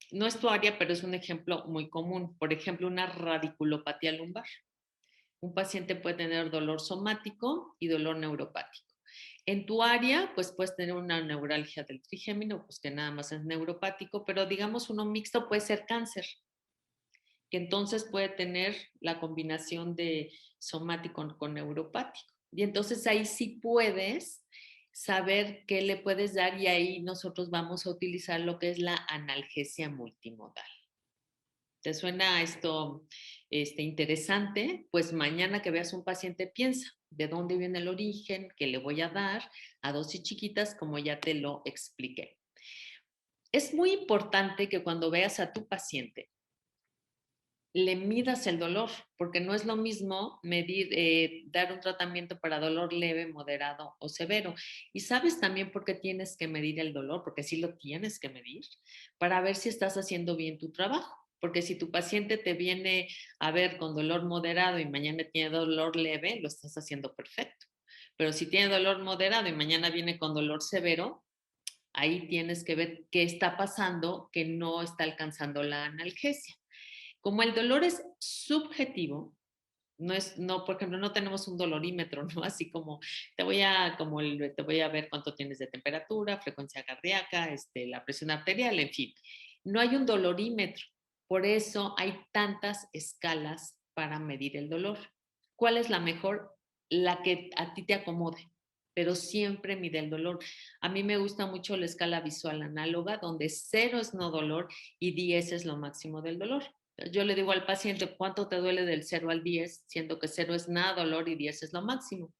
No es tu área, pero es un ejemplo muy común. Por ejemplo, una radiculopatía lumbar. Un paciente puede tener dolor somático y dolor neuropático. En tu área, pues puedes tener una neuralgia del trigémino, pues que nada más es neuropático, pero digamos uno mixto puede ser cáncer, que entonces puede tener la combinación de somático con neuropático. Y entonces ahí sí puedes saber qué le puedes dar y ahí nosotros vamos a utilizar lo que es la analgesia multimodal. ¿Te suena esto interesante? Pues mañana que veas un paciente piensa de dónde viene el origen, qué le voy a dar a dosis chiquitas como ya te lo expliqué. Es muy importante que cuando veas a tu paciente le midas el dolor, porque no es lo mismo medir, dar un tratamiento para dolor leve, moderado o severo. Y sabes también por qué tienes que medir el dolor, porque sí lo tienes que medir, para ver si estás haciendo bien tu trabajo. Porque si tu paciente te viene a ver con dolor moderado y mañana tiene dolor leve, lo estás haciendo perfecto. Pero si tiene dolor moderado y mañana viene con dolor severo, ahí tienes que ver qué está pasando que no está alcanzando la analgesia. Como el dolor es subjetivo, no, por ejemplo, no tenemos un dolorímetro, ¿no? Así como te voy a ver cuánto tienes de temperatura, frecuencia cardíaca, la presión arterial, en fin. No hay un dolorímetro. Por eso hay tantas escalas para medir el dolor. ¿Cuál es la mejor? La que a ti te acomode, pero siempre mide el dolor. A mí me gusta mucho la escala visual análoga, donde 0 es no dolor y 10 es lo máximo del dolor. Yo le digo al paciente, ¿cuánto te duele del 0 al 10? Siendo que 0 es nada dolor y 10 es lo máximo.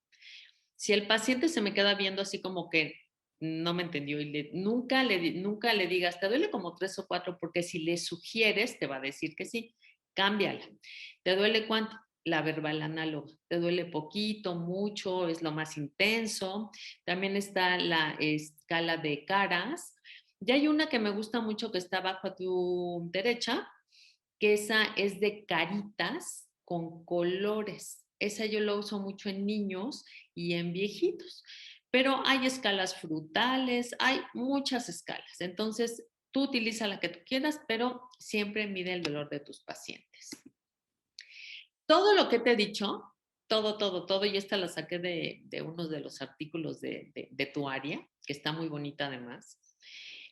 Si el paciente se me queda viendo así como que no me entendió y nunca le digas, te duele como 3 o 4, porque si le sugieres, te va a decir que sí. Cámbiala. ¿Te duele cuánto? La verbal análoga. ¿Te duele poquito, mucho? ¿Es lo más intenso? También está la escala de caras. Y hay una que me gusta mucho que está abajo a tu derecha, que esa es de caritas con colores. Esa yo la uso mucho en niños y en viejitos. Pero hay escalas frutales, hay muchas escalas. Entonces, tú utiliza la que tú quieras, pero siempre mide el dolor de tus pacientes. Todo lo que te he dicho, todo, y esta la saqué de uno de los artículos de tu área, que está muy bonita además.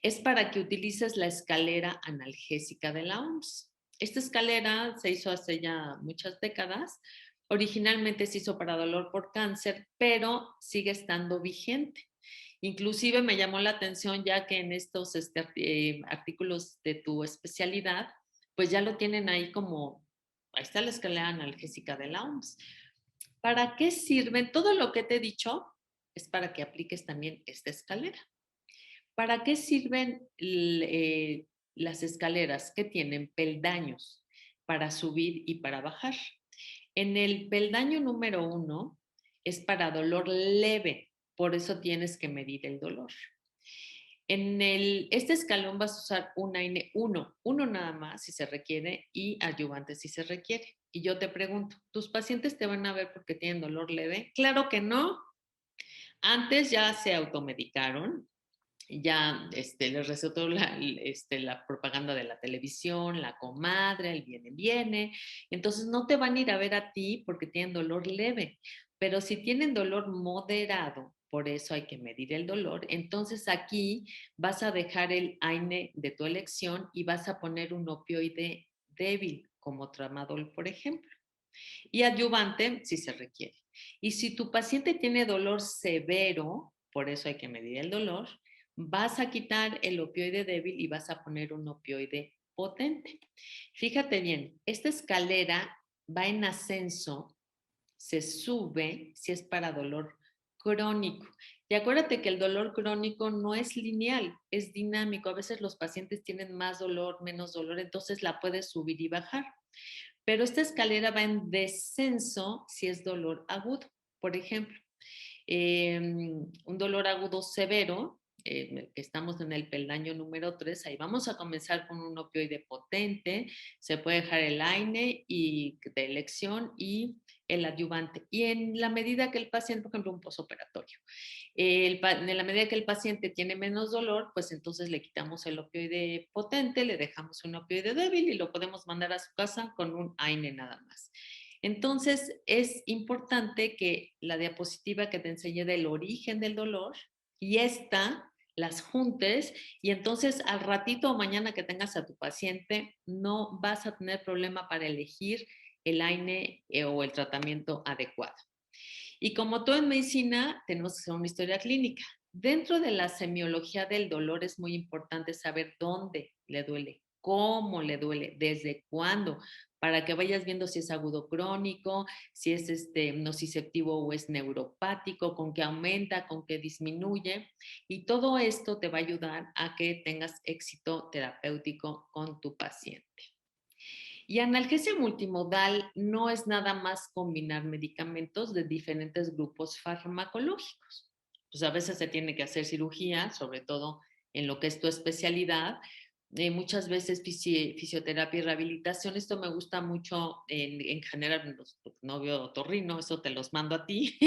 es para que utilices la escalera analgésica de la OMS. Esta escalera se hizo hace ya muchas décadas. Originalmente se hizo para dolor por cáncer, pero sigue estando vigente. Inclusive me llamó la atención ya que en estos artículos de tu especialidad, pues ya lo tienen ahí como, ahí está la escalera analgésica de la OMS. ¿Para qué sirven? Todo lo que te he dicho es para que apliques también esta escalera. ¿Para qué sirven las escaleras? Que tienen peldaños para subir y para bajar. En el peldaño número 1 es para dolor leve, por eso tienes que medir el dolor. En este escalón vas a usar un AINE 1, uno nada más si se requiere y adyuvante si se requiere. Y yo te pregunto, ¿tus pacientes te van a ver porque tienen dolor leve? Claro que no. Antes ya se automedicaron, ya les recetó la propaganda de la televisión, la comadre, el viene. Entonces no te van a ir a ver a ti porque tienen dolor leve, pero si tienen dolor moderado, por eso hay que medir el dolor, entonces aquí vas a dejar el AINE de tu elección y vas a poner un opioide débil, como tramadol, por ejemplo, y adyuvante si se requiere. Y si tu paciente tiene dolor severo, por eso hay que medir el dolor, vas a quitar el opioide débil y vas a poner un opioide potente. Fíjate bien, esta escalera va en ascenso, se sube si es para dolor crónico. Y acuérdate que el dolor crónico no es lineal, es dinámico. A veces los pacientes tienen más dolor, menos dolor, entonces la puedes subir y bajar. Pero esta escalera va en descenso si es dolor agudo. Por ejemplo, un dolor agudo severo, que estamos en el peldaño número 3, ahí vamos a comenzar con un opioide potente, se puede dejar el AINE de elección y el adyuvante. Y en la medida que el paciente, por ejemplo, un posoperatorio, en la medida que el paciente tiene menos dolor, pues entonces le quitamos el opioide potente, le dejamos un opioide débil y lo podemos mandar a su casa con un AINE nada más. Entonces, es importante que la diapositiva que te enseñé del origen del dolor y esta las juntes y entonces al ratito o mañana que tengas a tu paciente no vas a tener problema para elegir el AINE o el tratamiento adecuado. Y como todo en medicina, tenemos que hacer una historia clínica. Dentro de la semiología del dolor es muy importante saber dónde le duele, cómo le duele, desde cuándo, para que vayas viendo si es agudo crónico, si es nociceptivo o es neuropático, con qué aumenta, con qué disminuye. Y todo esto te va a ayudar a que tengas éxito terapéutico con tu paciente. Y analgesia multimodal no es nada más combinar medicamentos de diferentes grupos farmacológicos. Pues a veces se tiene que hacer cirugía, sobre todo en lo que es tu especialidad. Muchas veces fisioterapia y rehabilitación. Esto me gusta mucho en general, no veo otorrino, eso te los mando a ti,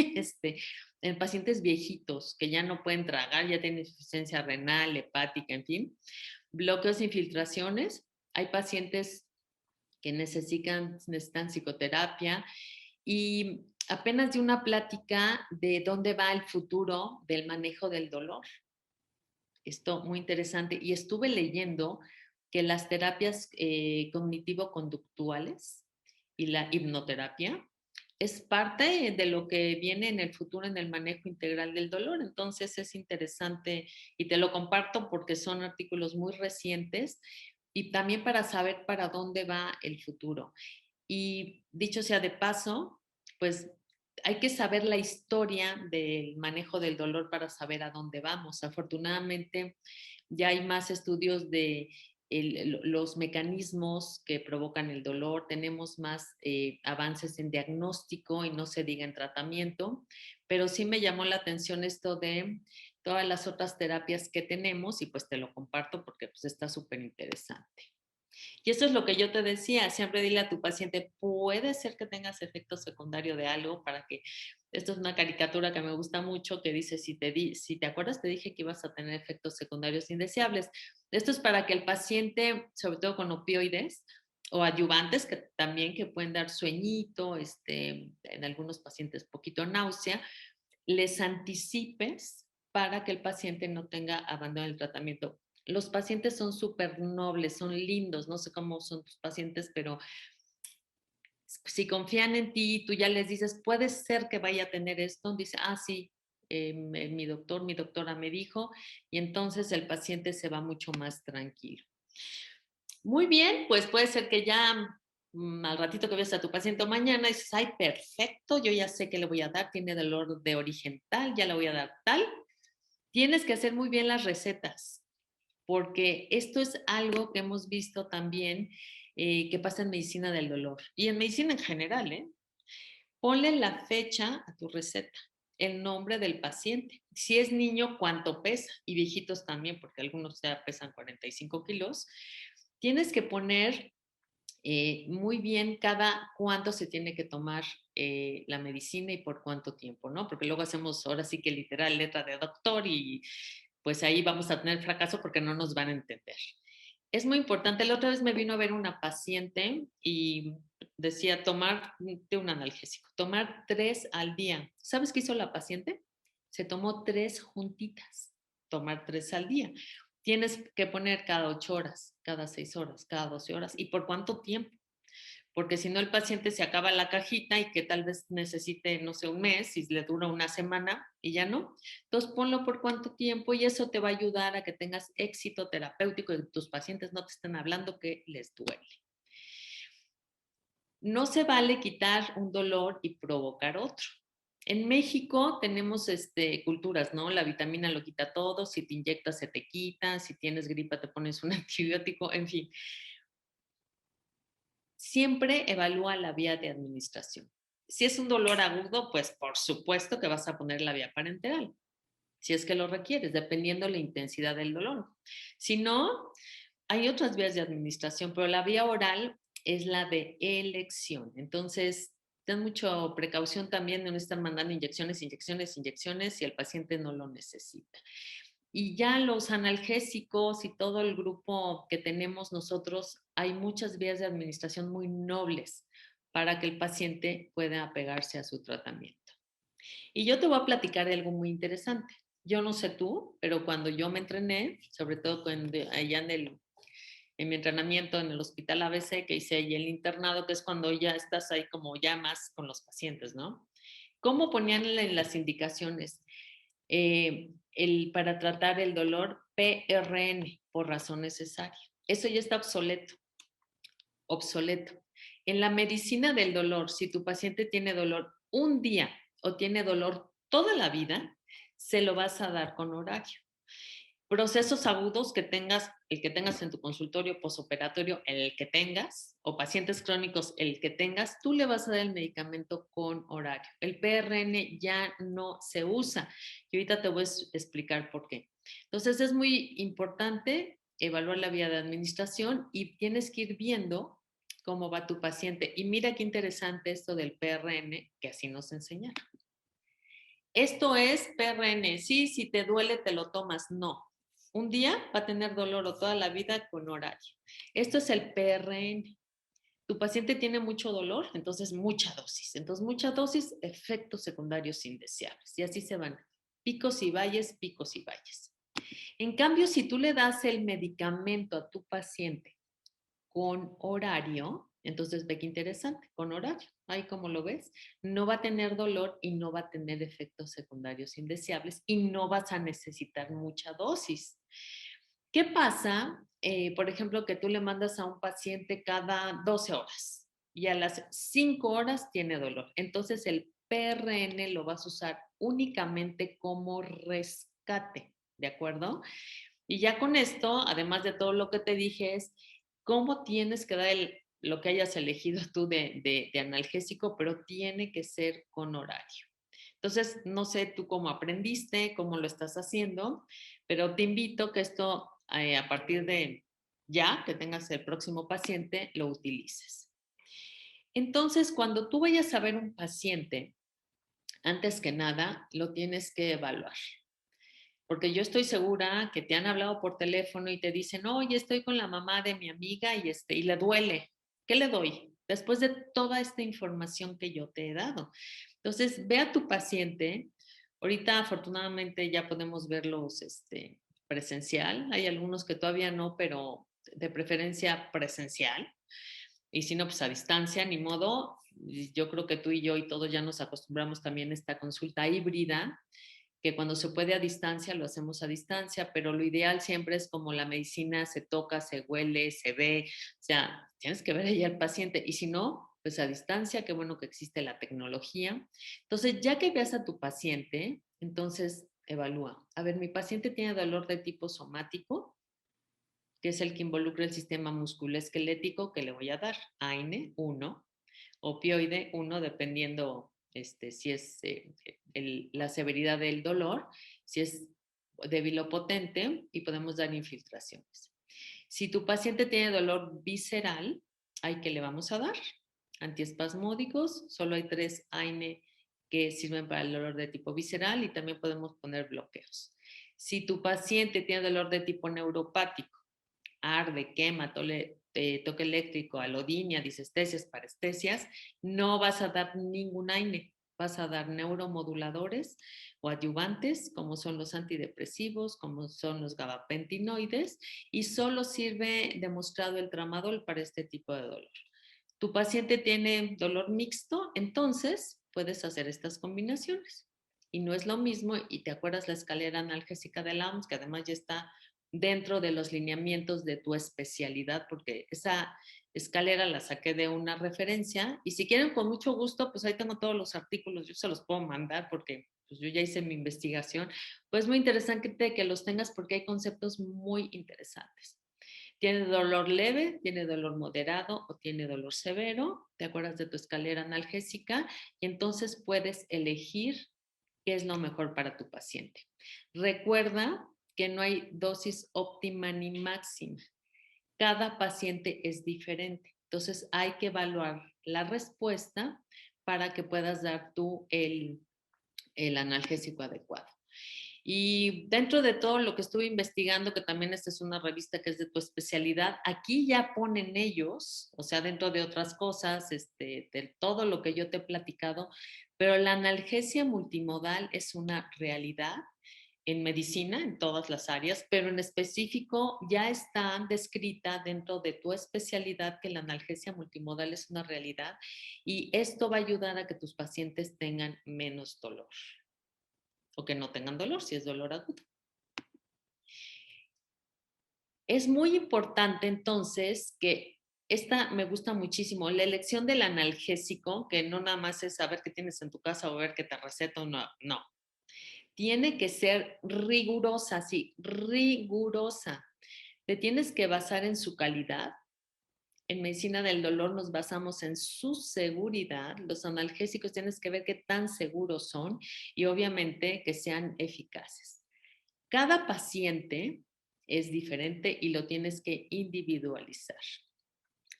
en pacientes viejitos que ya no pueden tragar, ya tienen insuficiencia renal, hepática, en fin, bloqueos e infiltraciones. Hay pacientes que necesitan psicoterapia y apenas di una plática de dónde va el futuro del manejo del dolor. Esto muy interesante y estuve leyendo que las terapias cognitivo-conductuales y la hipnoterapia es parte de lo que viene en el futuro en el manejo integral del dolor. Entonces es interesante y te lo comparto porque son artículos muy recientes y también para saber para dónde va el futuro. Y dicho sea de paso, pues hay que saber la historia del manejo del dolor para saber a dónde vamos. Afortunadamente ya hay más estudios de los mecanismos que provocan el dolor, tenemos más avances en diagnóstico y no se diga en tratamiento, pero sí me llamó la atención esto de todas las otras terapias que tenemos y pues te lo comparto porque pues está súper interesante. Y eso es lo que yo te decía, siempre dile a tu paciente, puede ser que tengas efecto secundario de algo para que, esto es una caricatura que me gusta mucho que dice, si te acuerdas, te dije que ibas a tener efectos secundarios indeseables. Esto es para que el paciente, sobre todo con opioides o adyuvantes, que también que pueden dar sueñito, en algunos pacientes poquito náusea, les anticipes para que el paciente no tenga abandono del tratamiento. Los pacientes son súper nobles, son lindos, no sé cómo son tus pacientes, pero si confían en ti, tú ya les dices, puede ser que vaya a tener esto, dice, sí, mi doctor, mi doctora me dijo, y entonces el paciente se va mucho más tranquilo. Muy bien, pues puede ser que ya al ratito que veas a tu paciente mañana dices, ay, perfecto, yo ya sé que le voy a dar, tiene dolor de origen tal, ya le voy a dar tal. Tienes que hacer muy bien las recetas, porque esto es algo que hemos visto también que pasa en medicina del dolor y en medicina en general, ¿eh? Ponle la fecha a tu receta, el nombre del paciente. Si es niño, cuánto pesa, y viejitos también, porque algunos ya pesan 45 kilos. Tienes que poner muy bien cada cuánto se tiene que tomar la medicina y por cuánto tiempo, ¿no? Porque luego hacemos ahora sí que literal letra de doctor y pues ahí vamos a tener fracaso porque no nos van a entender. Es muy importante. La otra vez me vino a ver una paciente y decía tomar de un analgésico, tomar 3 al día. ¿Sabes qué hizo la paciente? Se tomó 3 juntitas, tomar 3 al día. Tienes que poner cada 8 horas, cada 6 horas, cada 12 horas. ¿Y por cuánto tiempo? Porque si no el paciente se acaba la cajita y que tal vez necesite, no sé, un mes y le dura una semana y ya no. Entonces ponlo por cuánto tiempo y eso te va a ayudar a que tengas éxito terapéutico y tus pacientes no te estén hablando que les duele. No se vale quitar un dolor y provocar otro. En México tenemos culturas, ¿no? La vitamina lo quita todo, si te inyectas se te quita, si tienes gripa te pones un antibiótico, en fin. Siempre evalúa la vía de administración. Si es un dolor agudo, pues por supuesto que vas a poner la vía parenteral, si es que lo requieres, dependiendo la intensidad del dolor. Si no, hay otras vías de administración, pero la vía oral es la de elección. Entonces, ten mucha precaución también de no estar mandando inyecciones, inyecciones, inyecciones si el paciente no lo necesita. Y ya los analgésicos y todo el grupo que tenemos nosotros, hay muchas vías de administración muy nobles para que el paciente pueda apegarse a su tratamiento. Y yo te voy a platicar de algo muy interesante. Yo no sé tú, pero cuando yo me entrené, sobre todo allá en mi entrenamiento en el hospital ABC que hice ahí el internado, que es cuando ya estás ahí como ya más con los pacientes, ¿no? ¿Cómo ponían en las indicaciones? Para tratar el dolor PRN por razón necesaria. Eso ya está obsoleto, obsoleto. En la medicina del dolor, si tu paciente tiene dolor un día o tiene dolor toda la vida, se lo vas a dar con horario. Procesos agudos que tengas, el que tengas en tu consultorio posoperatorio, el que tengas, o pacientes crónicos, el que tengas, tú le vas a dar el medicamento con horario. El PRN ya no se usa y ahorita te voy a explicar por qué. Entonces es muy importante evaluar la vía de administración y tienes que ir viendo cómo va tu paciente. Y mira qué interesante esto del PRN, que así nos enseñaron. Esto es PRN. Sí, si te duele, te lo tomas. No. Un día va a tener dolor o toda la vida con horario. Esto es el PRN. Tu paciente tiene mucho dolor, entonces mucha dosis. Entonces, mucha dosis, efectos secundarios indeseables. Y así se van. Picos y valles, picos y valles. En cambio, si tú le das el medicamento a tu paciente con horario, entonces ve qué interesante, con horario, ahí como lo ves, no va a tener dolor y no va a tener efectos secundarios indeseables y no vas a necesitar mucha dosis. ¿Qué pasa? Por ejemplo, que tú le mandas a un paciente cada 12 horas y a las 5 horas tiene dolor. Entonces el PRN lo vas a usar únicamente como rescate, ¿de acuerdo? Y ya con esto, además de todo lo que te dije, es cómo tienes que dar lo que hayas elegido tú de analgésico, pero tiene que ser con horario. Entonces, no sé tú cómo aprendiste, cómo lo estás haciendo, pero te invito que esto a partir de ya que tengas el próximo paciente, lo utilices. Entonces, cuando tú vayas a ver un paciente, antes que nada, lo tienes que evaluar. Porque yo estoy segura que te han hablado por teléfono y te dicen, oye, estoy con la mamá de mi amiga y le duele. ¿Qué le doy? Después de toda esta información que yo te he dado. Entonces, ve a tu paciente. Ahorita, afortunadamente, ya podemos ver presencial. Hay algunos que todavía no, pero de preferencia presencial. Y si no, pues a distancia, ni modo. Yo creo que tú y yo y todos ya nos acostumbramos también a esta consulta híbrida, que cuando se puede a distancia lo hacemos a distancia, pero lo ideal siempre es como la medicina se toca, se huele, se ve, o sea, tienes que ver ahí al paciente y si no, pues a distancia, qué bueno que existe la tecnología. Entonces, ya que veas a tu paciente, entonces evalúa. A ver, mi paciente tiene dolor de tipo somático, que es el que involucra el sistema musculoesquelético, que le voy a dar AINE 1, opioide 1, dependiendo si es la severidad del dolor, si es débil o potente, y podemos dar infiltraciones. Si tu paciente tiene dolor visceral, ¿hay que le vamos a dar? Antiespasmódicos, solo hay 3 AINE que sirven para el dolor de tipo visceral y también podemos poner bloqueos. Si tu paciente tiene dolor de tipo neuropático, arde, quema, toque eléctrico, alodinia, disestesias, parestesias, no vas a dar ningún AINE. Vas a dar neuromoduladores o adyuvantes, como son los antidepresivos, como son los gabapentinoides, y solo sirve demostrado el tramadol para este tipo de dolor. Tu paciente tiene dolor mixto, entonces puedes hacer estas combinaciones. Y no es lo mismo, y te acuerdas la escalera analgésica de la OMS, que además ya está dentro de los lineamientos de tu especialidad, porque esa escalera la saqué de una referencia y si quieren con mucho gusto, pues ahí tengo todos los artículos, yo se los puedo mandar porque pues yo ya hice mi investigación, pues muy interesante que los tengas porque hay conceptos muy interesantes. ¿Tiene dolor leve, tiene dolor moderado o tiene dolor severo? ¿Te acuerdas de tu escalera analgésica? Y entonces puedes elegir qué es lo mejor para tu paciente. Recuerda que no hay dosis óptima ni máxima. Cada paciente es diferente. Entonces hay que evaluar la respuesta para que puedas dar tú el analgésico adecuado. Y dentro de todo lo que estuve investigando, que también esta es una revista que es de tu especialidad, aquí ya ponen ellos, o sea, dentro de otras cosas, de todo lo que yo te he platicado, pero la analgesia multimodal es una realidad en medicina, en todas las áreas, pero en específico ya está descrita dentro de tu especialidad que la analgesia multimodal es una realidad y esto va a ayudar a que tus pacientes tengan menos dolor o que no tengan dolor si es dolor agudo. Es muy importante entonces que esta me gusta muchísimo, la elección del analgésico, que no nada más es saber qué tienes en tu casa o ver qué te receta o no, no. Tiene que ser rigurosa, sí, rigurosa. Te tienes que basar en su calidad. En medicina del dolor nos basamos en su seguridad. Los analgésicos tienes que ver qué tan seguros son y obviamente que sean eficaces. Cada paciente es diferente y lo tienes que individualizar.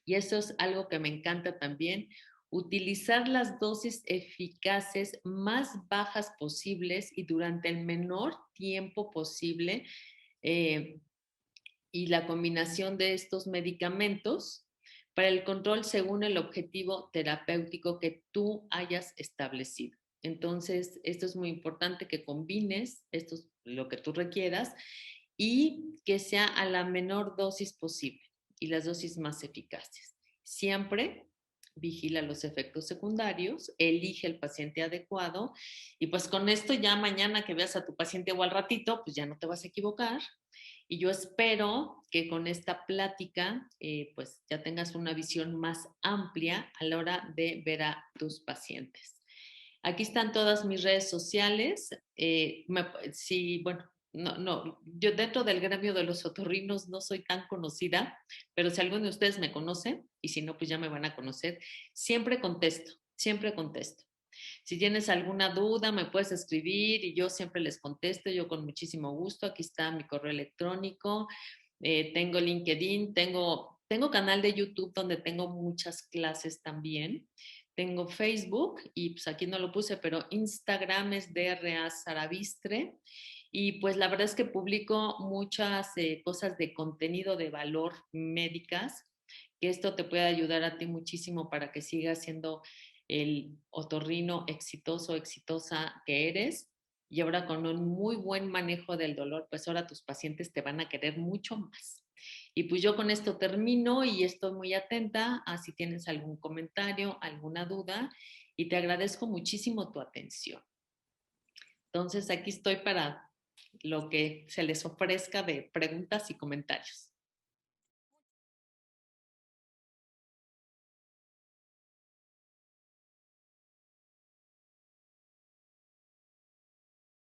Y eso es algo que me encanta también, utilizar las dosis eficaces más bajas posibles y durante el menor tiempo posible eh, y la combinación de estos medicamentos para el control según el objetivo terapéutico que tú hayas establecido. Entonces, esto es muy importante que combines esto es lo que tú requieras y que sea a la menor dosis posible y las dosis más eficaces. Siempre vigila los efectos secundarios, elige el paciente adecuado y pues con esto ya mañana que veas a tu paciente o al ratito, pues ya no te vas a equivocar. Y yo espero que con esta plática, pues ya tengas una visión más amplia a la hora de ver a tus pacientes. Aquí están todas mis redes sociales. Sí, bueno, no, yo dentro del gremio de los otorrinos no soy tan conocida, pero si alguno de ustedes me conoce, y si no, pues ya me van a conocer, siempre contesto, siempre contesto. Si tienes alguna duda, me puedes escribir y yo siempre les contesto, yo con muchísimo gusto. Aquí está mi correo electrónico, tengo LinkedIn, tengo canal de YouTube donde tengo muchas clases también. Tengo Facebook y pues aquí no lo puse, pero Instagram es DRA Saravistre. Y pues la verdad es que publico muchas cosas de contenido de valor médicas, que esto te puede ayudar a ti muchísimo para que sigas siendo el otorrino exitoso, exitosa que eres. y ahora con un muy buen manejo del dolor, pues ahora tus pacientes te van a querer mucho más. Y pues yo con esto termino y estoy muy atenta a si tienes algún comentario, alguna duda, y te agradezco muchísimo tu atención. Entonces aquí estoy para lo que se les ofrezca de preguntas y comentarios.